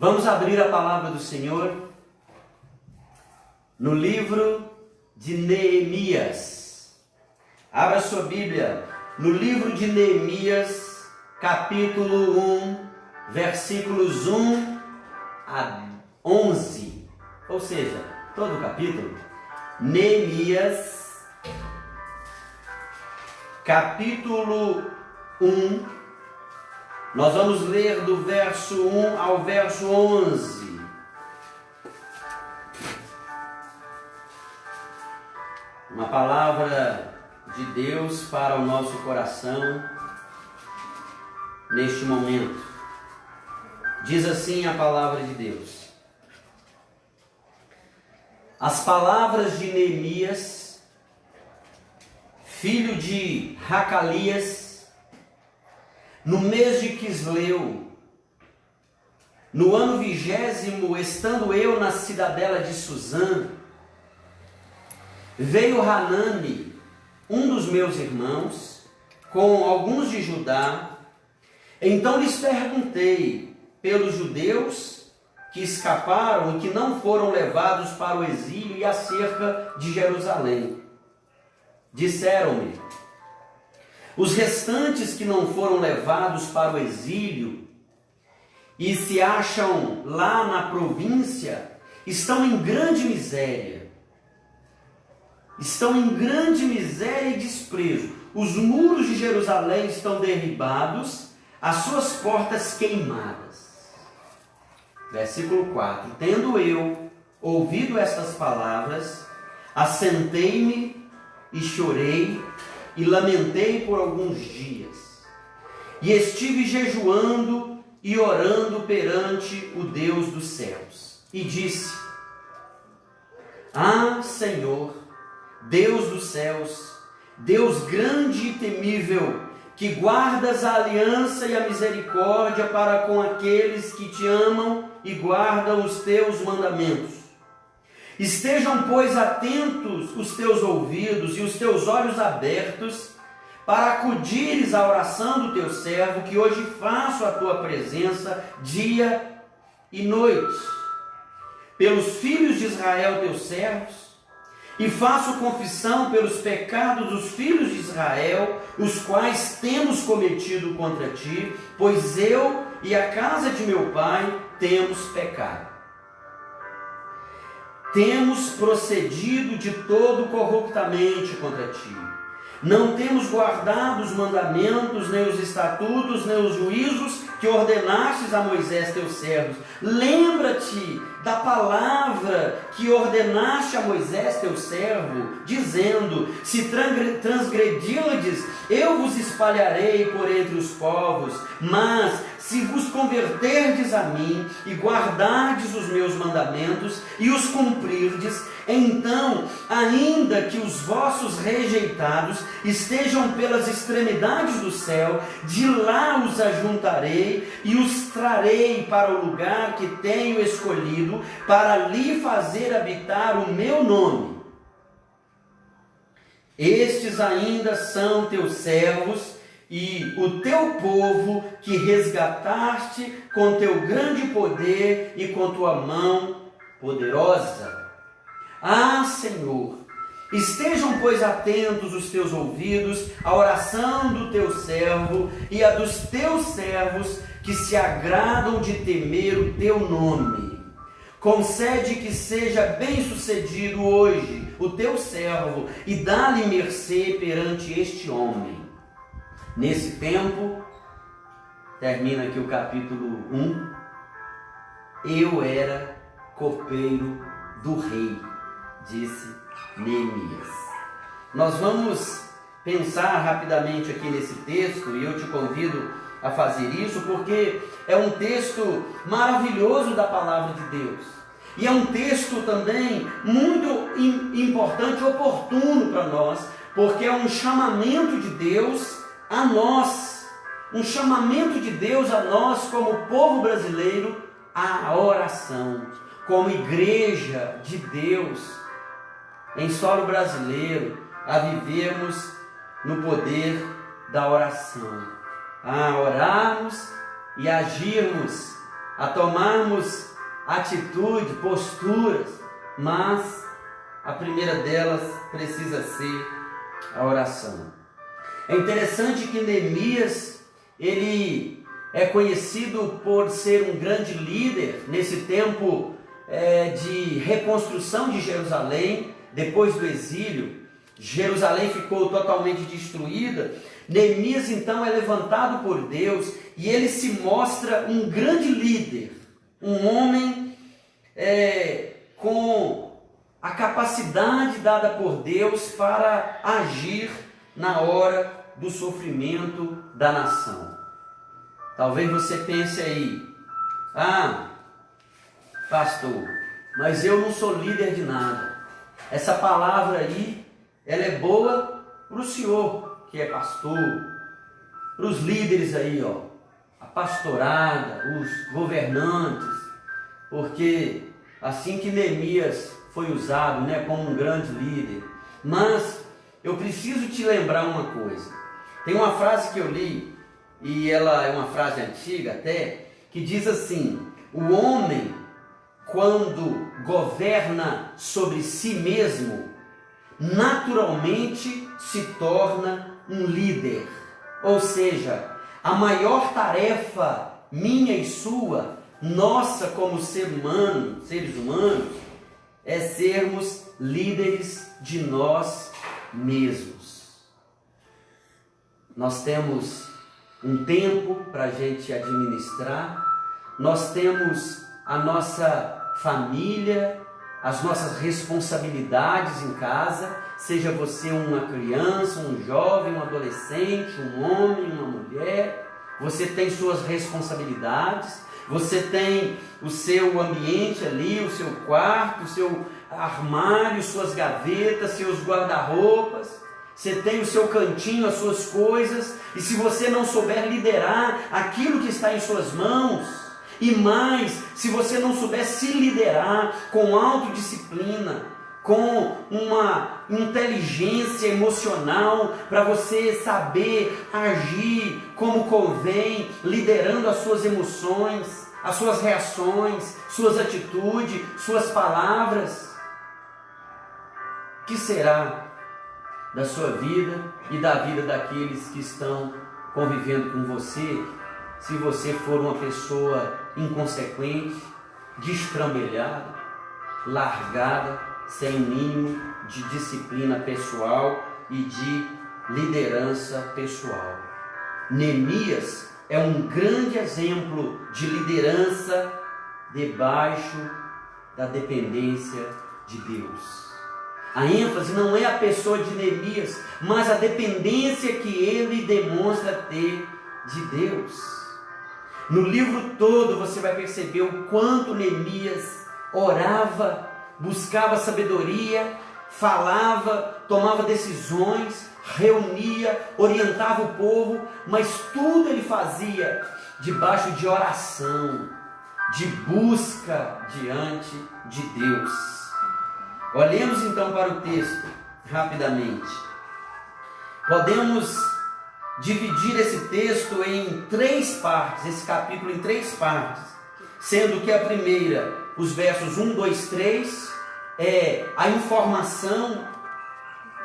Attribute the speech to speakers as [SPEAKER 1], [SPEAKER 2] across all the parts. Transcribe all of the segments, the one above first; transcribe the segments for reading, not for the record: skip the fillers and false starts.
[SPEAKER 1] Vamos abrir a palavra do Senhor no livro de Neemias. Abra sua Bíblia no livro de Neemias, capítulo 1, versículos 1 a 11. Ou seja, todo o capítulo. Neemias, capítulo 1. Nós vamos ler do verso 1 ao verso 11. Uma palavra de Deus para o nosso coração neste momento. Diz assim a palavra de Deus: as palavras de Neemias, filho de Racalias, no mês de Quisleu, no ano 20º, estando eu na cidadela de Suzã, veio Hanani, um dos meus irmãos, com alguns de Judá. Então lhes perguntei pelos judeus que escaparam e que não foram levados para o exílio e acerca de Jerusalém. Disseram-me: os restantes que não foram levados para o exílio e se acham lá na província estão em grande miséria. Estão em grande miséria e desprezo. Os muros de Jerusalém estão derribados, as suas portas queimadas. Versículo 4. Tendo eu ouvido estas palavras, assentei-me e chorei e lamentei por alguns dias. E estive jejuando e orando perante o Deus dos céus. E disse: ah, Senhor, Deus dos céus, Deus grande e temível, que guardas a aliança e a misericórdia para com aqueles que te amam e guardam os teus mandamentos. Estejam, pois, atentos os teus ouvidos e os teus olhos abertos, para acudires à oração do teu servo, que hoje faço a tua presença dia e noite, pelos filhos de Israel teus servos, e faço confissão pelos pecados dos filhos de Israel, os quais temos cometido contra ti, pois eu e a casa de meu pai temos pecado. Temos procedido de todo corruptamente contra ti. Não temos guardado os mandamentos, nem os estatutos, nem os juízos que ordenastes a Moisés teu servo. Lembra-te da palavra que ordenaste a Moisés teu servo, dizendo: se transgredi-las, eu vos espalharei por entre os povos, mas se vos converterdes a mim e guardardes os meus mandamentos e os cumprirdes, então, ainda que os vossos rejeitados estejam pelas extremidades do céu, de lá os ajuntarei e os trarei para o lugar que tenho escolhido, para ali fazer habitar o meu nome. Estes ainda são teus servos e o teu povo, que resgataste com teu grande poder e com tua mão poderosa. Ah, Senhor, estejam, pois, atentos os teus ouvidos à oração do teu servo e a dos teus servos que se agradam de temer o teu nome. Concede que seja bem-sucedido hoje o teu servo e dá-lhe mercê perante este homem. Nesse tempo, termina aqui o capítulo 1, eu era copeiro do rei, disse Neemias. Nós vamos pensar rapidamente aqui nesse texto, e eu te convido a fazer isso, porque é um texto maravilhoso da palavra de Deus. E é um texto também muito importante e oportuno para nós, porque é um chamamento de Deus a nós, um chamamento de Deus a nós como povo brasileiro à oração, como igreja de Deus em solo brasileiro, a vivermos no poder da oração, a orarmos e agirmos a tomarmos atitude, posturas, mas a primeira delas precisa ser a oração. É interessante que Neemias, ele é conhecido por ser um grande líder nesse tempo de reconstrução de Jerusalém, depois do exílio. Jerusalém ficou totalmente destruída. Neemias então é levantado por Deus e ele se mostra um grande líder, um homem com a capacidade dada por Deus para agir na hora do sofrimento da nação. Talvez você pense aí: pastor, mas eu não sou líder de nada. Essa palavra aí, ela é boa para o senhor que é pastor, para os líderes aí, a pastorada, os governantes, porque assim que Neemias foi usado, como um grande líder. Mas eu preciso te lembrar uma coisa. Tem uma frase que eu li, e ela é uma frase antiga até, que diz assim: o homem, quando governa sobre si mesmo, naturalmente se torna um líder. Ou seja, a maior tarefa minha e sua, nossa como seres humanos, é sermos líderes de nós mesmos. Nós temos um tempo para a gente administrar, nós temos a nossa família, as nossas responsabilidades em casa, seja você uma criança, um jovem, um adolescente, um homem, uma mulher, você tem suas responsabilidades, você tem o seu ambiente ali, o seu quarto, o seu armário, suas gavetas, seus guarda-roupas, você tem o seu cantinho, as suas coisas, e se você não souber liderar aquilo que está em suas mãos, e mais, se você não souber se liderar com autodisciplina, com uma inteligência emocional para você saber agir como convém, liderando as suas emoções, as suas reações, suas atitudes, suas palavras, o que será da sua vida e da vida daqueles que estão convivendo com você, se você for uma pessoa inconsequente, destrambelhada, largada, sem o mínimo de disciplina pessoal e de liderança pessoal? Neemias é um grande exemplo de liderança debaixo da dependência de Deus. A ênfase não é a pessoa de Neemias, mas a dependência que ele demonstra ter de Deus. No livro todo você vai perceber o quanto Neemias orava, buscava sabedoria, falava, tomava decisões, reunia, orientava o povo, mas tudo ele fazia debaixo de oração, de busca diante de Deus. Olhemos então para o texto rapidamente. Podemos dividir esse texto em 3 partes, esse capítulo em 3 partes, sendo que a primeira, os versos 1, 2, 3, é a informação,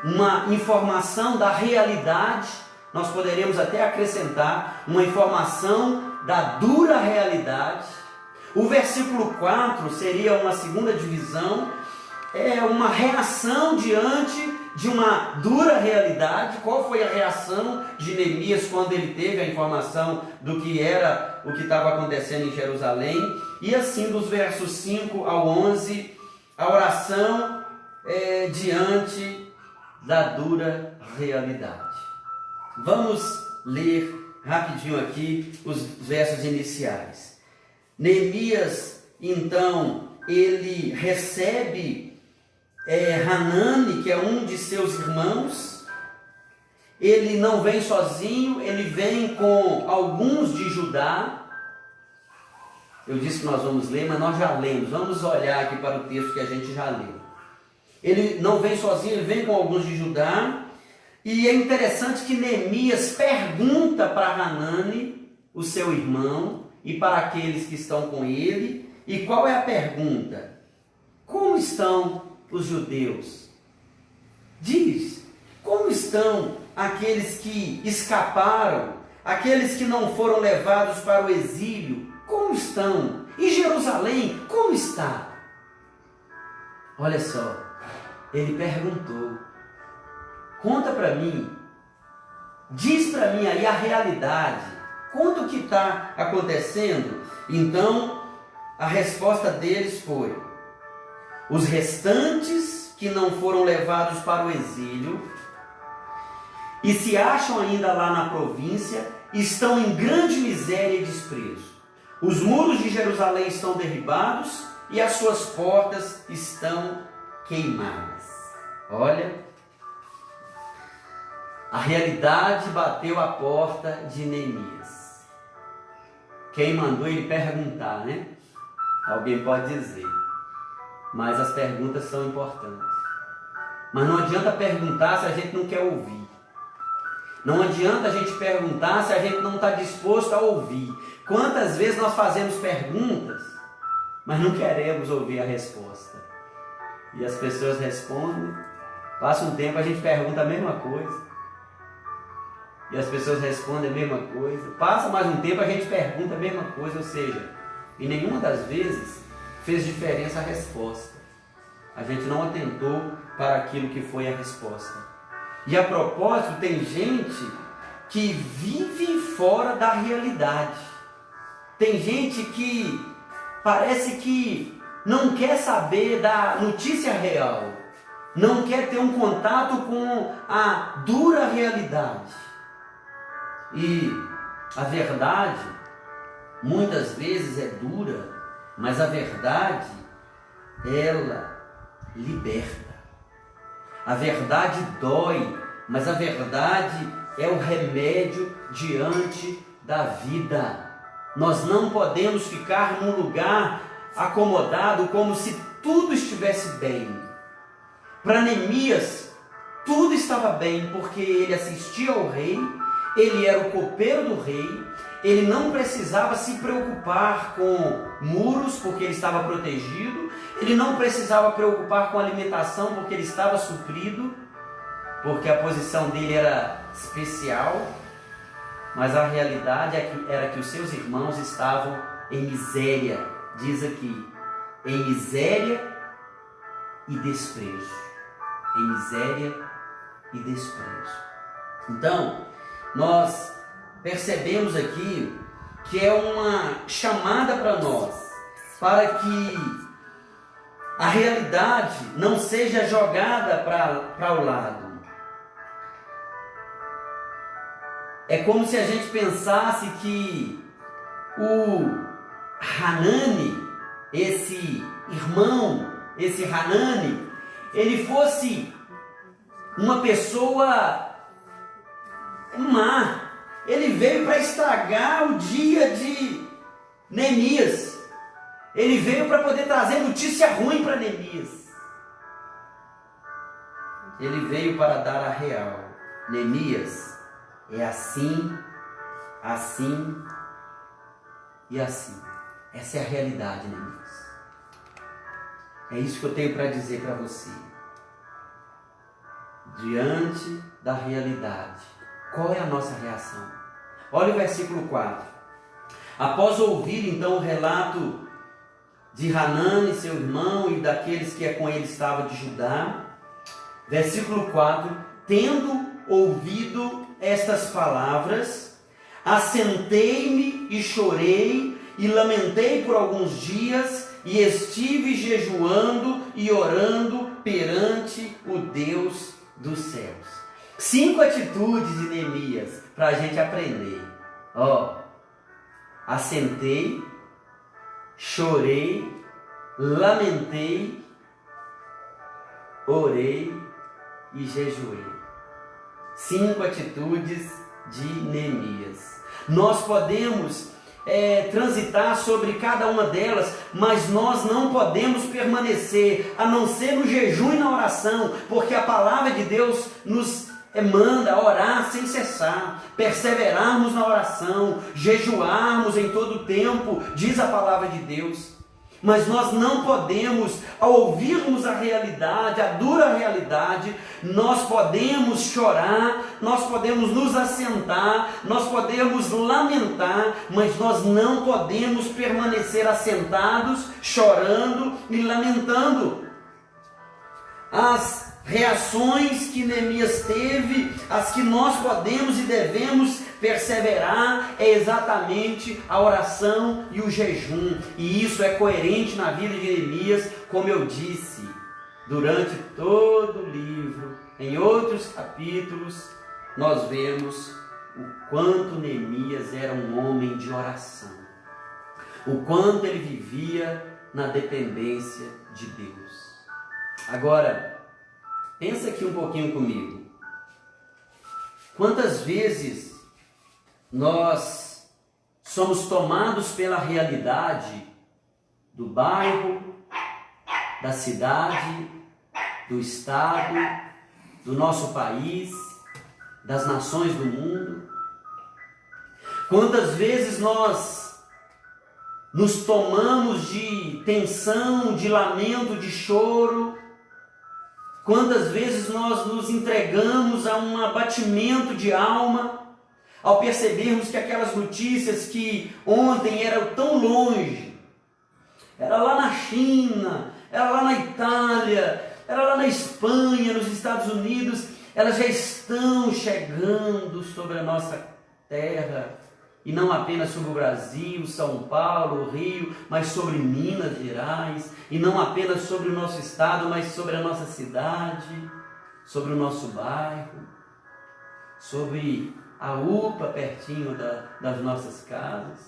[SPEAKER 1] uma informação da realidade, nós poderemos até acrescentar uma informação da dura realidade. O versículo 4 seria uma segunda divisão, uma reação diante de uma dura realidade. Qual foi a reação de Neemias quando ele teve a informação do que era o que estava acontecendo em Jerusalém? E assim, dos versos 5 ao 11, a oração diante da dura realidade. Vamos ler rapidinho aqui os versos iniciais. Neemias, então, ele recebe Hanani, que é um de seus irmãos. Ele não vem sozinho, ele vem com alguns de Judá. Eu disse que nós vamos ler, mas nós já lemos. Vamos olhar aqui para o texto que a gente já leu. Ele não vem sozinho, ele vem com alguns de Judá. E é interessante que Neemias pergunta para Hanani, o seu irmão, e para aqueles que estão com ele. E qual é a pergunta? Como estão os judeus? Diz, como estão aqueles que escaparam, aqueles que não foram levados para o exílio? Como estão? E Jerusalém, como está? Olha só, ele perguntou, conta para mim, diz para mim aí a realidade, conta o que está acontecendo. Então, a resposta deles foi, os restantes que não foram levados para o exílio e se acham ainda lá na província, estão em grande miséria e desprezo. Os muros de Jerusalém estão derribados e as suas portas estão queimadas. Olha, a realidade bateu a porta de Neemias. Quem mandou ele perguntar, né? Alguém pode dizer, mas as perguntas são importantes. Mas não adianta perguntar se a gente não quer ouvir. Não adianta a gente perguntar se a gente não está disposto a ouvir. Quantas vezes nós fazemos perguntas, mas não queremos ouvir a resposta. E as pessoas respondem, passa um tempo, a gente pergunta a mesma coisa. E as pessoas respondem a mesma coisa. Passa mais um tempo, a gente pergunta a mesma coisa. Ou seja, e nenhuma das vezes fez diferença a resposta. A gente não atentou para aquilo que foi a resposta. E a propósito, tem gente que vive fora da realidade. Tem gente que parece que não quer saber da notícia real. Não quer ter um contato com a dura realidade. E a verdade, muitas vezes é dura, mas a verdade, ela liberta. A verdade dói, mas a verdade é o remédio diante da vida. Nós não podemos ficar num lugar acomodado como se tudo estivesse bem. Para Neemias, tudo estava bem, porque ele assistia ao rei, ele era o copeiro do rei, ele não precisava se preocupar com muros, porque ele estava protegido, ele não precisava preocupar com alimentação, porque ele estava suprido, porque a posição dele era especial, mas a realidade era que os seus irmãos estavam em miséria, diz aqui, em miséria e desprezo. Em miséria e desprezo. Então, nós percebemos aqui que é uma chamada para nós, para que a realidade não seja jogada para o lado. É como se a gente pensasse que o Hanani, esse irmão, esse Hanani, ele fosse uma pessoa má. Ele veio para estragar o dia de Neemias. Ele veio para poder trazer notícia ruim para Neemias. Ele veio para dar a real. Neemias, é assim, assim e assim. Essa é a realidade, Neemias. É isso que eu tenho para dizer para você. Diante da realidade, qual é a nossa reação? Olha o versículo 4. Após ouvir então o relato de Hanani, seu irmão, e daqueles que com ele estavam de Judá, versículo 4, tendo ouvido estas palavras, assentei-me e chorei e lamentei por alguns dias e estive jejuando e orando perante o Deus dos céus. 5 atitudes de Neemias para a gente aprender. Assentei, chorei, lamentei, orei e jejuei. 5 atitudes de Neemias. Nós podemos transitar sobre cada uma delas, mas nós não podemos permanecer, a não ser no jejum e na oração, porque a palavra de Deus nos manda orar sem cessar, perseverarmos na oração, jejuarmos em todo o tempo, diz a palavra de Deus. Mas nós não podemos, ao ouvirmos a realidade, a dura realidade, nós podemos chorar, nós podemos nos assentar, nós podemos lamentar, mas nós não podemos permanecer assentados, chorando e lamentando. As reações que Neemias teve, as que nós podemos e devemos perseverar, é exatamente a oração e o jejum, e isso é coerente na vida de Neemias, como eu disse, durante todo o livro, em outros capítulos, nós vemos o quanto Neemias era um homem de oração, o quanto ele vivia na dependência de Deus. Agora, pensa aqui um pouquinho comigo. Quantas vezes nós somos tomados pela realidade do bairro, da cidade, do estado, do nosso país, das nações do mundo? Quantas vezes nós nos tomamos de tensão, de lamento, de choro? Quantas vezes nós nos entregamos a um abatimento de alma, ao percebermos que aquelas notícias que ontem eram tão longe, era lá na China, era lá na Itália, era lá na Espanha, nos Estados Unidos, elas já estão chegando sobre a nossa terra, e não apenas sobre o Brasil, São Paulo, o Rio, mas sobre Minas Gerais, e não apenas sobre o nosso estado, mas sobre a nossa cidade, sobre o nosso bairro, sobre a UPA pertinho das nossas casas.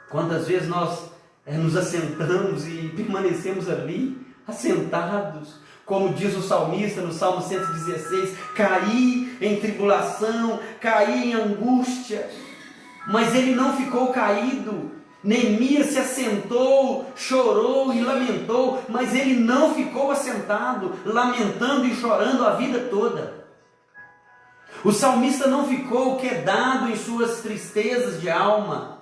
[SPEAKER 1] Quantas vezes nós nos assentamos e permanecemos ali, assentados, como diz o salmista no Salmo 116, caí em tribulação, caí em angústia, mas ele não ficou caído. Neemias se assentou, chorou e lamentou, mas ele não ficou assentado, lamentando e chorando a vida toda. O salmista não ficou quedado em suas tristezas de alma.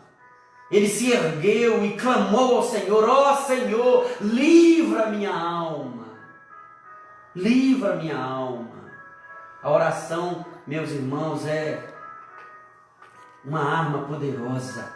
[SPEAKER 1] Ele se ergueu e clamou ao Senhor: ó Senhor, livra minha alma, livra minha alma. A oração, meus irmãos, é uma arma poderosa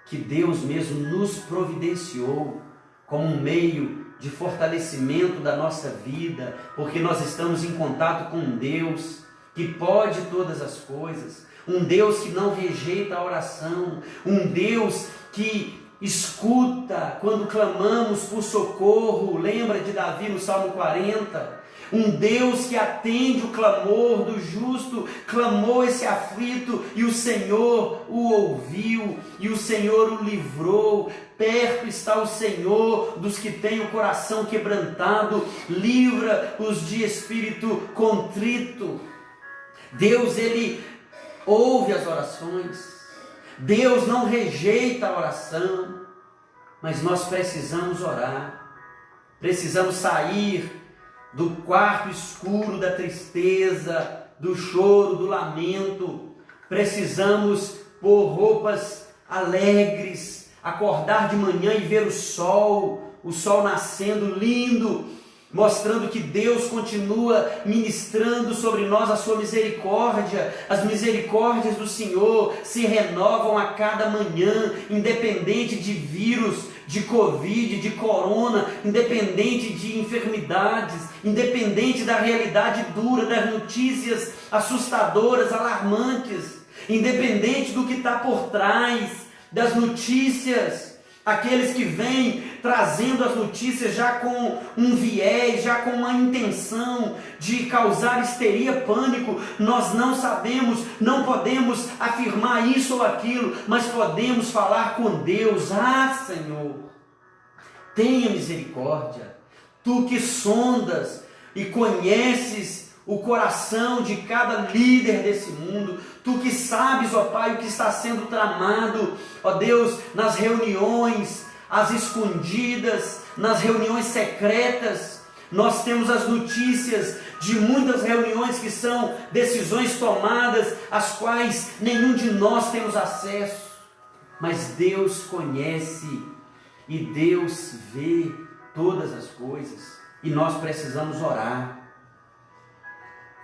[SPEAKER 1] que Deus mesmo nos providenciou como um meio de fortalecimento da nossa vida, porque nós estamos em contato com um Deus que pode todas as coisas, um Deus que não rejeita a oração, um Deus que escuta quando clamamos por socorro. Lembra de Davi no Salmo 40? Um Deus que atende o clamor do justo, clamou esse aflito e o Senhor o ouviu e o Senhor o livrou. Perto está o Senhor dos que têm o coração quebrantado, livra-os de espírito contrito. Deus, Ele ouve as orações, Deus não rejeita a oração, mas nós precisamos orar, precisamos sair do quarto escuro da tristeza, do choro, do lamento. Precisamos pôr roupas alegres, acordar de manhã e ver o sol nascendo lindo, mostrando que Deus continua ministrando sobre nós a sua misericórdia. As misericórdias do Senhor se renovam a cada manhã, independente de vírus, de Covid, de corona, independente de enfermidades, independente da realidade dura, das notícias assustadoras, alarmantes, independente do que está por trás das notícias. Aqueles que vêm trazendo as notícias já com um viés, já com uma intenção de causar histeria, pânico, nós não sabemos, não podemos afirmar isso ou aquilo, mas podemos falar com Deus: ah, Senhor, tenha misericórdia, Tu que sondas e conheces o coração de cada líder desse mundo, Tu que sabes, ó Pai, o que está sendo tramado, ó Deus, nas reuniões, às escondidas, nas reuniões secretas. Nós temos as notícias de muitas reuniões que são decisões tomadas, às quais nenhum de nós temos acesso. Mas Deus conhece e Deus vê todas as coisas, e nós precisamos orar.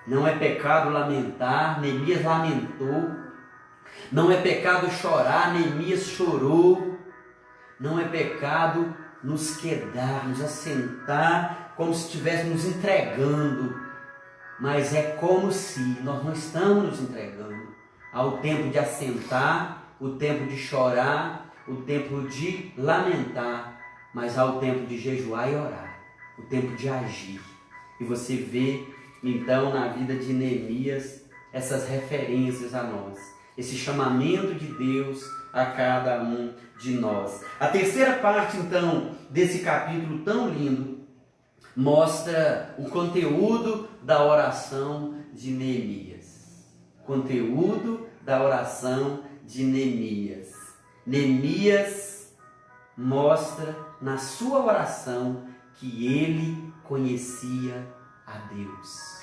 [SPEAKER 1] Não é pecado lamentar, Neemias lamentou. Não é pecado chorar, Neemias chorou. Não é pecado nos quedar, nos assentar como se estivéssemos nos entregando, mas é como se nós não estamos nos entregando. Há o tempo de assentar, o tempo de chorar, o tempo de lamentar, mas há o tempo de jejuar e orar, o tempo de agir. E você vê então na vida de Neemias essas referências a nós, esse chamamento de Deus a cada um de nós. A terceira parte então desse capítulo tão lindo mostra o conteúdo da oração de Neemias. Conteúdo da oração de Neemias. Neemias mostra na sua oração que ele conhecia a Deus.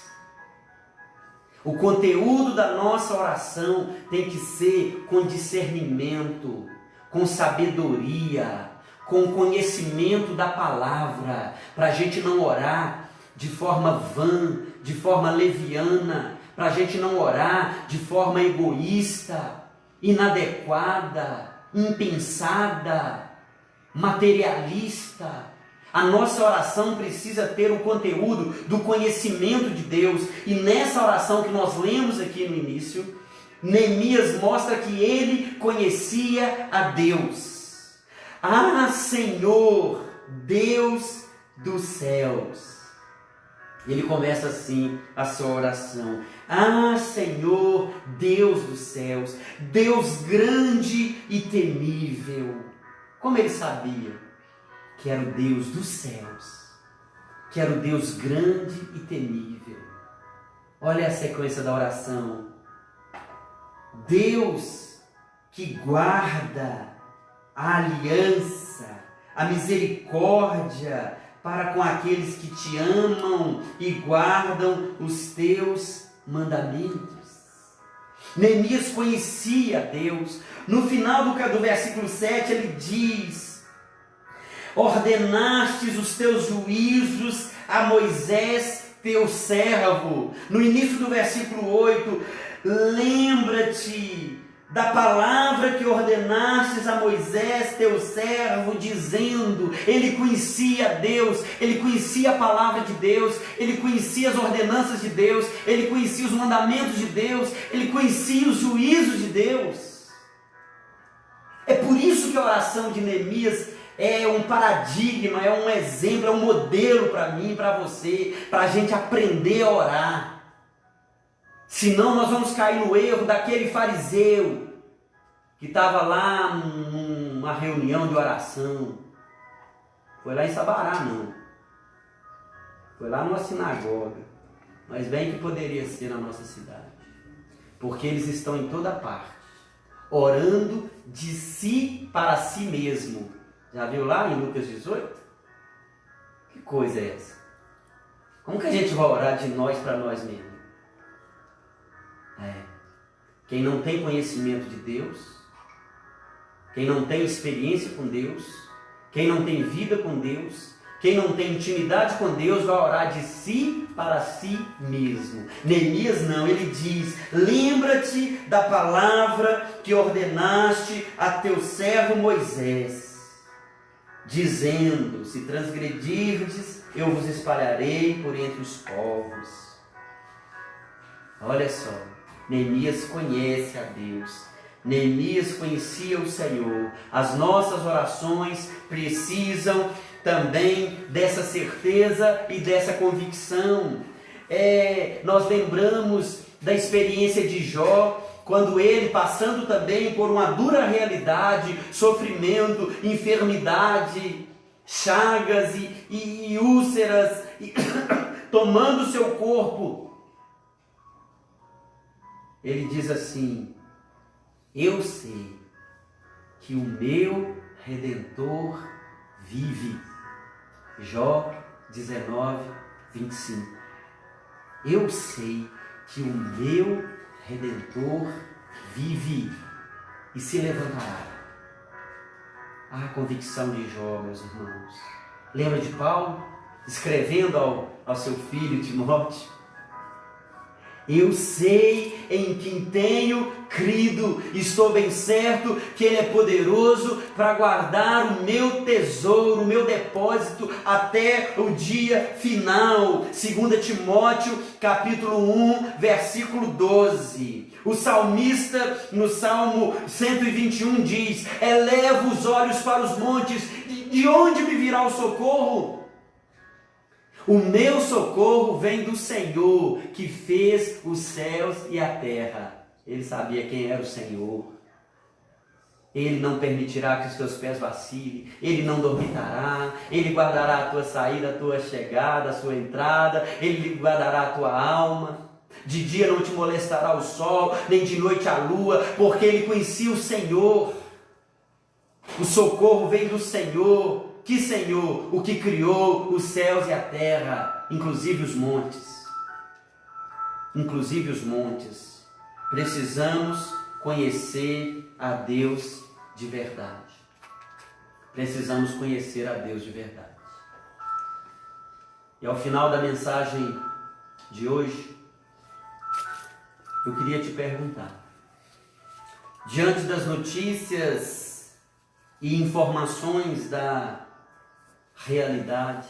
[SPEAKER 1] O conteúdo da nossa oração tem que ser com discernimento, com sabedoria, com conhecimento da palavra, para a gente não orar de forma vã, de forma leviana, para a gente não orar de forma egoísta, inadequada, impensada, materialista. A nossa oração precisa ter o conteúdo do conhecimento de Deus. E nessa oração que nós lemos aqui no início, Neemias mostra que ele conhecia a Deus. Ah, Senhor, Deus dos céus. Ele começa assim a sua oração. Ah, Senhor, Deus dos céus, Deus grande e temível. Como ele sabia que era o Deus dos céus, que era o Deus grande e temível. Olha a sequência da oração. Deus que guarda a aliança, a misericórdia para com aqueles que te amam e guardam os teus mandamentos. Neemias conhecia Deus. No final do versículo 7 ele diz: ordenastes os teus juízos a Moisés, teu servo. No início do versículo 8, lembra-te da palavra que ordenastes a Moisés, teu servo, dizendo. Ele conhecia Deus, ele conhecia a palavra de Deus, ele conhecia as ordenanças de Deus, ele conhecia os mandamentos de Deus, ele conhecia os juízos de Deus. É por isso que a oração de Neemias é um paradigma, é um exemplo, é um modelo para mim e para você, para a gente aprender a orar. Senão nós vamos cair no erro daquele fariseu que estava lá numa reunião de oração. Foi lá em Sabará, não. Foi lá numa sinagoga. Mas bem que poderia ser na nossa cidade. Porque eles estão em toda parte, orando de si para si mesmo. Já viu lá em Lucas 18? Que coisa é essa? Como que a gente vai orar de nós para nós mesmos? Quem não tem conhecimento de Deus, quem não tem experiência com Deus, quem não tem vida com Deus, quem não tem intimidade com Deus, vai orar de si para si mesmo. Neemias não, ele diz: lembra-te da palavra que ordenaste a teu servo Moisés, dizendo: se transgredirdes, eu vos espalharei por entre os povos. Olha só, Neemias conhece a Deus, Neemias conhecia o Senhor. As nossas orações precisam também dessa certeza e dessa convicção. Nós lembramos da experiência de Jó, quando ele, passando também por uma dura realidade, sofrimento, enfermidade, chagas e úlceras, tomando seu corpo, ele diz assim: eu sei que o meu Redentor vive. Jó 19, 25. Eu sei que o meu Redentor vive e se levantará. A convicção de Jó, meus irmãos. Lembra de Paulo escrevendo ao seu filho Timóteo? Eu sei em quem tenho crido, estou bem certo que Ele é poderoso para guardar o meu tesouro, o meu depósito até o dia final. 2 Timóteo capítulo 1, versículo 12. O salmista no Salmo 121 diz: eleva os olhos para os montes, de onde me virá o socorro? O meu socorro vem do Senhor, que fez os céus e a terra. Ele sabia quem era o Senhor. Ele não permitirá que os teus pés vacilem. Ele não dormitará. Ele guardará a tua saída, a tua chegada, a sua entrada. Ele guardará a tua alma. De dia não te molestará o sol, nem de noite a lua, porque ele conhecia o Senhor. O socorro vem do Senhor. Que Senhor? O que criou os céus e a terra, inclusive os montes. Inclusive os montes. Precisamos conhecer a Deus de verdade. Precisamos conhecer a Deus de verdade. E ao final da mensagem de hoje, eu queria te perguntar, diante das notícias e informações da realidade,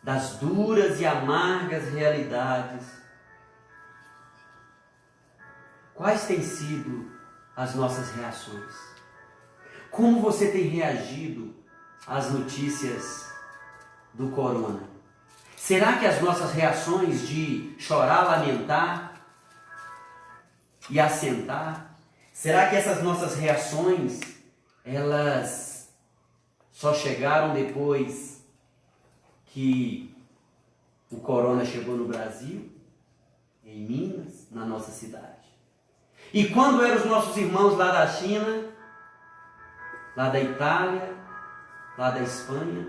[SPEAKER 1] das duras e amargas realidades, quais têm sido as nossas reações? Como você tem reagido às notícias do corona? Será que as nossas reações de chorar, lamentar e assentar, será que essas nossas reações, elas só chegaram depois que o corona chegou no Brasil, em Minas, na nossa cidade? E quando eram os nossos irmãos lá da China, lá da Itália, lá da Espanha,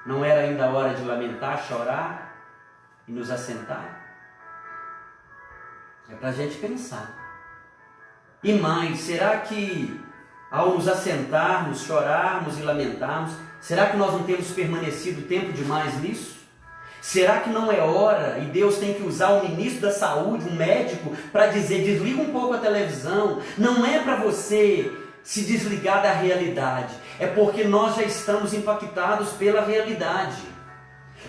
[SPEAKER 1] não era ainda a hora de lamentar, chorar e nos assentar? É para a gente pensar. E mais, será que ao nos assentarmos, chorarmos e lamentarmos, será que nós não temos permanecido tempo demais nisso? Será que não é hora, e Deus tem que usar um ministro da saúde, um médico, para dizer, desliga um pouco a televisão? Não é para você se desligar da realidade, é porque nós já estamos impactados pela realidade.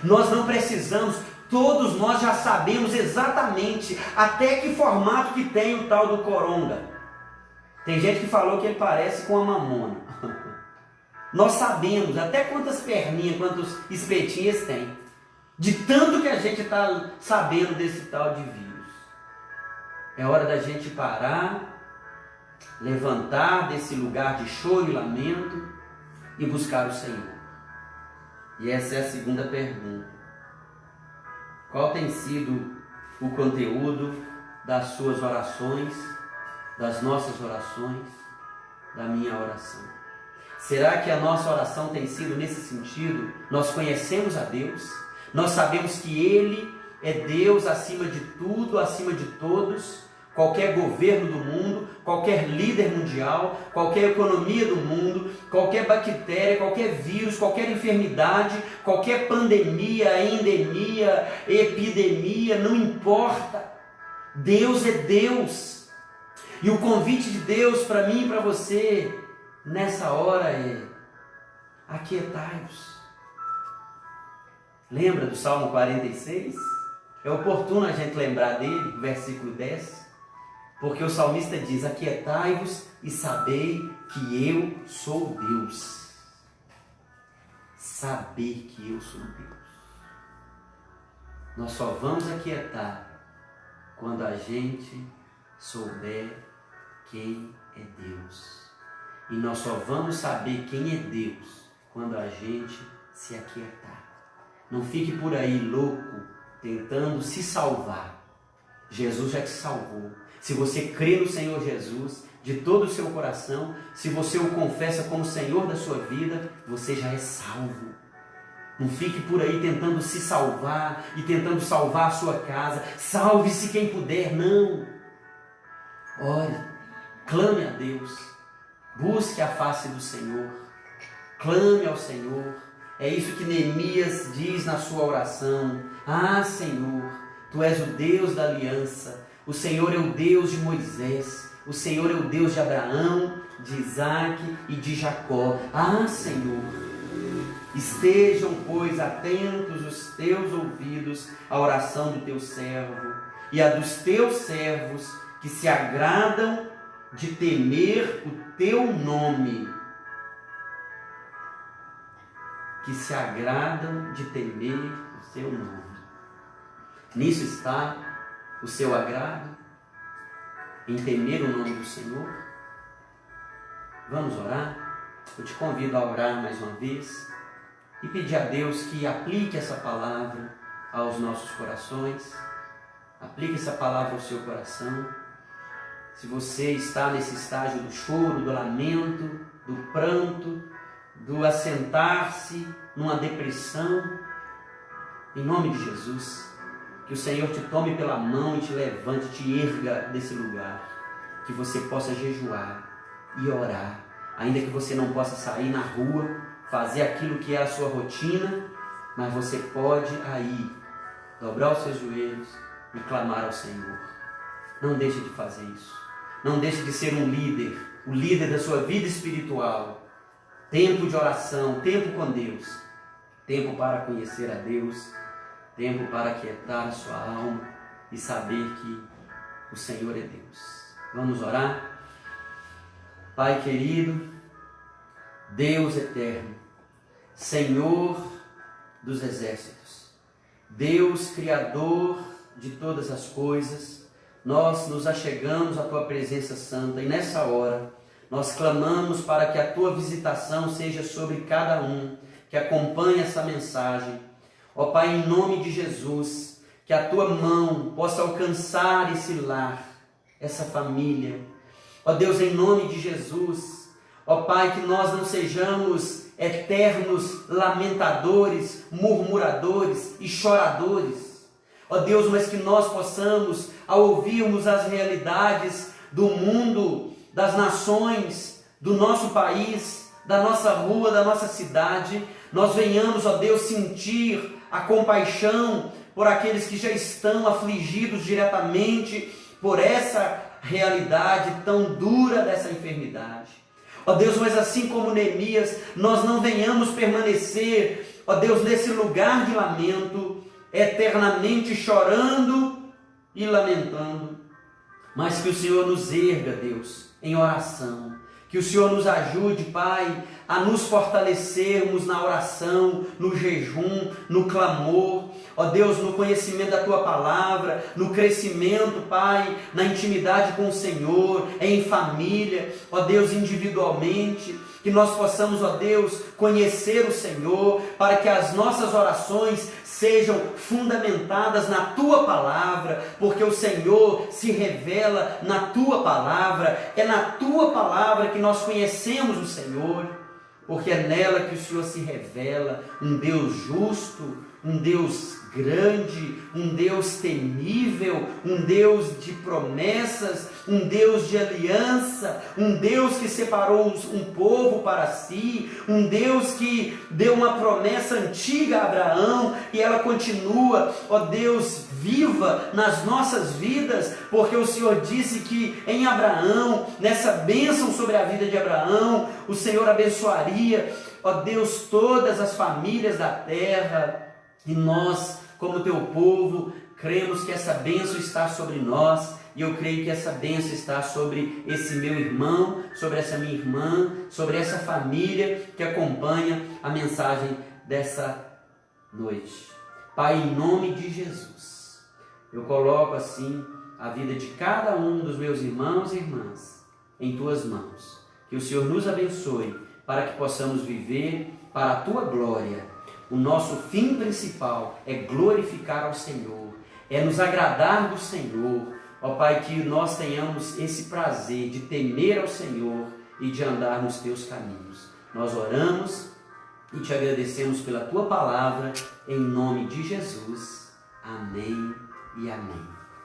[SPEAKER 1] Nós não precisamos, todos nós já sabemos exatamente até que formato que tem o tal do coronga. Tem gente que falou que ele parece com a mamona. Nós sabemos até quantas perninhas, quantos espetinhos tem. De tanto que a gente está sabendo desse tal de vírus. É hora da gente parar, levantar desse lugar de choro e lamento e buscar o Senhor. E essa é a segunda pergunta. Qual tem sido o conteúdo das suas orações, das nossas orações, da minha oração? Será que a nossa oração tem sido nesse sentido? Nós conhecemos a Deus, nós sabemos que Ele é Deus acima de tudo, acima de todos. Qualquer governo do mundo, qualquer líder mundial, qualquer economia do mundo, qualquer bactéria, qualquer vírus, qualquer enfermidade, qualquer pandemia, endemia, epidemia, não importa. Deus é Deus. E o convite de Deus para mim e para você nessa hora é: aquietai-vos. Lembra do Salmo 46? É oportuno a gente lembrar dele, versículo 10. Porque o salmista diz: aquietai-vos e sabei que eu sou Deus. Saber que eu sou Deus. Nós só vamos aquietar quando a gente souber quem é Deus. E nós só vamos saber quem é Deus quando a gente se aquietar. Não fique por aí louco tentando se salvar. Jesus já te salvou. Se você crê no Senhor Jesus de todo o seu coração, se você o confessa como Senhor da sua vida, você já é salvo. Não fique por aí tentando se salvar e tentando salvar a sua casa. Salve-se quem puder, não. Ore, clame a Deus, busque a face do Senhor, clame ao Senhor. É isso que Neemias diz na sua oração. Ah, Senhor, Tu és o Deus da aliança, o Senhor é o Deus de Moisés, o Senhor é o Deus de Abraão, de Isaac e de Jacó. Ah, Senhor, estejam, pois, atentos os teus ouvidos à oração do teu servo e a dos teus servos que se agradam de temer o teu nome. Que se agradam de temer o seu nome. Nisso está o seu agrado? Em temer o nome do Senhor? Vamos orar? Eu te convido a orar mais uma vez e pedir a Deus que aplique essa palavra aos nossos corações. Aplique essa palavra ao seu coração. Se você está nesse estágio do choro, do lamento, do pranto, do assentar-se numa depressão, em nome de Jesus, que o Senhor te tome pela mão e te levante, te erga desse lugar, que você possa jejuar e orar, ainda que você não possa sair na rua, fazer aquilo que é a sua rotina, mas você pode aí dobrar os seus joelhos e clamar ao Senhor. Não deixe de fazer isso. Não deixe de ser um líder, o líder da sua vida espiritual. Tempo de oração, tempo com Deus, tempo para conhecer a Deus, tempo para aquietar a sua alma e saber que o Senhor é Deus. Vamos orar? Pai querido, Deus eterno, Senhor dos exércitos, Deus criador de todas as coisas, nós nos achegamos à Tua presença santa e nessa hora nós clamamos para que a Tua visitação seja sobre cada um que acompanha essa mensagem. Ó Pai, em nome de Jesus, que a Tua mão possa alcançar esse lar, essa família. Ó Deus, em nome de Jesus, ó Pai, que nós não sejamos eternos lamentadores, murmuradores e choradores. Ó Deus, mas que nós possamos, ao ouvirmos as realidades do mundo, das nações, do nosso país, da nossa rua, da nossa cidade, nós venhamos, ó Deus, sentir a compaixão por aqueles que já estão afligidos diretamente por essa realidade tão dura dessa enfermidade. Ó Deus, mas assim como Neemias, nós não venhamos permanecer, ó Deus, nesse lugar de lamento, eternamente chorando e lamentando, mas que o Senhor nos erga, Deus, em oração, que o Senhor nos ajude, Pai, a nos fortalecermos na oração, no jejum, no clamor, ó Deus, no conhecimento da Tua palavra, no crescimento, Pai, na intimidade com o Senhor, em família, ó Deus, individualmente, que nós possamos, ó Deus, conhecer o Senhor, para que as nossas orações sejam fundamentadas na Tua palavra, porque o Senhor se revela na Tua palavra, é na Tua palavra que nós conhecemos o Senhor, porque é nela que o Senhor se revela, um Deus justo, um Deus grande, um Deus temível, um Deus de promessas, um Deus de aliança, um Deus que separou um povo para si, um Deus que deu uma promessa antiga a Abraão e ela continua, ó Deus, viva nas nossas vidas, porque o Senhor disse que em Abraão, nessa bênção sobre a vida de Abraão, o Senhor abençoaria, ó Deus, todas as famílias da terra. E nós, como Teu povo, cremos que essa bênção está sobre nós, e eu creio que essa bênção está sobre esse meu irmão, sobre essa minha irmã, sobre essa família que acompanha a mensagem dessa noite. Pai, em nome de Jesus, eu coloco assim a vida de cada um dos meus irmãos e irmãs em Tuas mãos. Que o Senhor nos abençoe para que possamos viver para a Tua glória. O nosso fim principal é glorificar ao Senhor, é nos agradar do Senhor. Ó Pai, que nós tenhamos esse prazer de temer ao Senhor e de andar nos Teus caminhos. Nós oramos e te agradecemos pela tua palavra, em nome de Jesus. Amém e amém.